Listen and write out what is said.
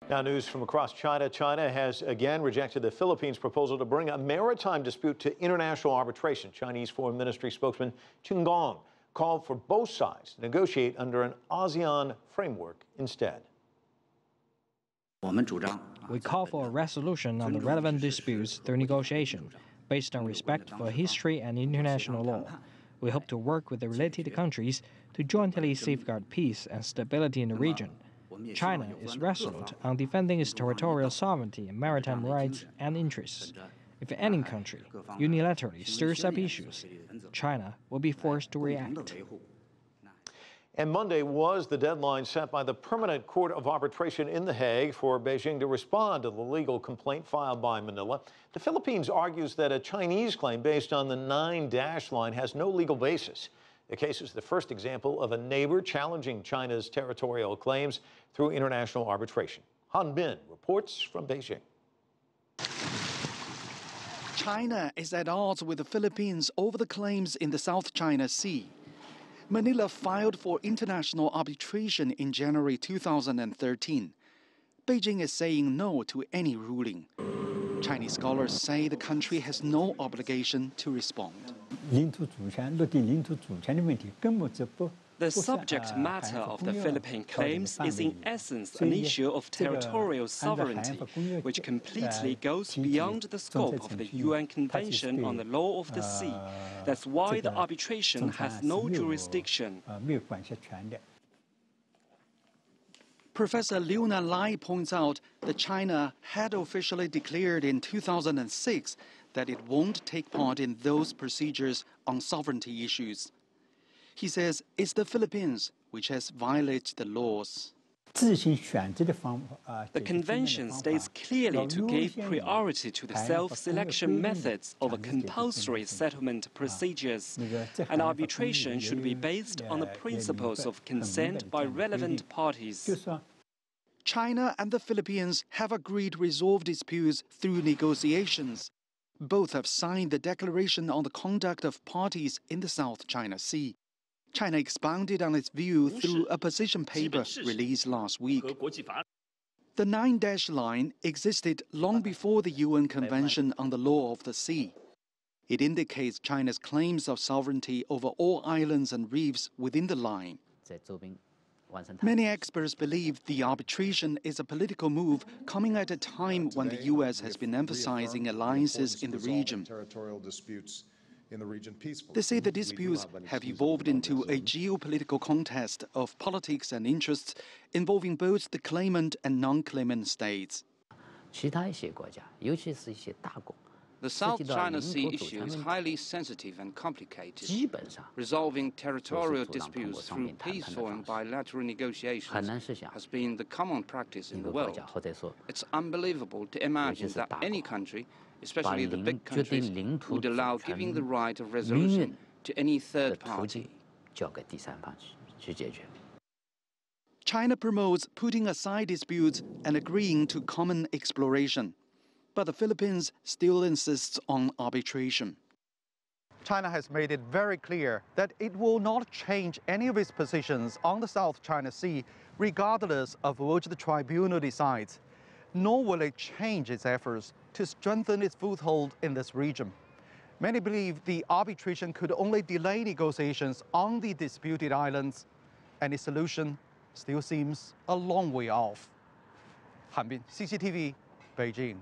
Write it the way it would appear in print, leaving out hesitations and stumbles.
Now, news from across China. China has again rejected the Philippines' proposal to bring a maritime dispute to international arbitration. Chinese Foreign Ministry spokesman Qin Gang called for both sides to negotiate under an ASEAN framework instead. We call for a resolution on the relevant disputes through negotiation, based on respect for history and international law. We hope to work with the related countries to jointly safeguard peace and stability in the region. China is resolute on defending its territorial sovereignty and maritime rights and interests. If any country unilaterally stirs up issues, China will be forced to react. And Monday was the deadline set by the Permanent Court of Arbitration in The Hague for Beijing to respond to the legal complaint filed by Manila. The Philippines argues that a Chinese claim based on the 9-dash line has no legal basis. The case is the first example of a neighbor challenging China's territorial claims through international arbitration. Han Bin reports from Beijing. China is at odds with the Philippines over the claims in the South China Sea. Manila filed for international arbitration in January 2013. Beijing is saying no to any ruling. Chinese scholars say the country has no obligation to respond. The subject matter of the Philippine claims is in essence an issue of territorial sovereignty, which completely goes beyond the scope of the UN Convention on the Law of the Sea. That's why the arbitration has no jurisdiction. Professor Liu Nanlai points out that China had officially declared in 2006 that it won't take part in those procedures on sovereignty issues. He says it's the Philippines which has violated the laws. The convention states clearly to give priority to the self-selection methods over compulsory settlement procedures, and arbitration should be based on the principles of consent by relevant parties. China and the Philippines have agreed to resolve disputes through negotiations. Both have signed the Declaration on the Conduct of Parties in the South China Sea. China expounded on its view through a position paper released last week. The 9-dash line existed long before the UN Convention on the Law of the Sea. It indicates China's claims of sovereignty over all islands and reefs within the line. Many experts believe the arbitration is a political move coming at a time when the U.S. has been emphasizing alliances in the region. They say the disputes have evolved into a geopolitical contest of politics and interests involving both the claimant and non-claimant states. The South China Sea issue is highly sensitive and complicated. Resolving territorial disputes through peaceful and bilateral negotiations has been the common practice in the world. It's unbelievable to imagine that any country, especially the big countries, would allow giving the right of resolution to any third party. China promotes putting aside disputes and agreeing to common exploration. But the Philippines still insists on arbitration. China has made it very clear that it will not change any of its positions on the South China Sea, regardless of which the tribunal decides, nor will it change its efforts to strengthen its foothold in this region. Many believe the arbitration could only delay negotiations on the disputed islands, and its solution still seems a long way off. Han Bin, CCTV, Beijing.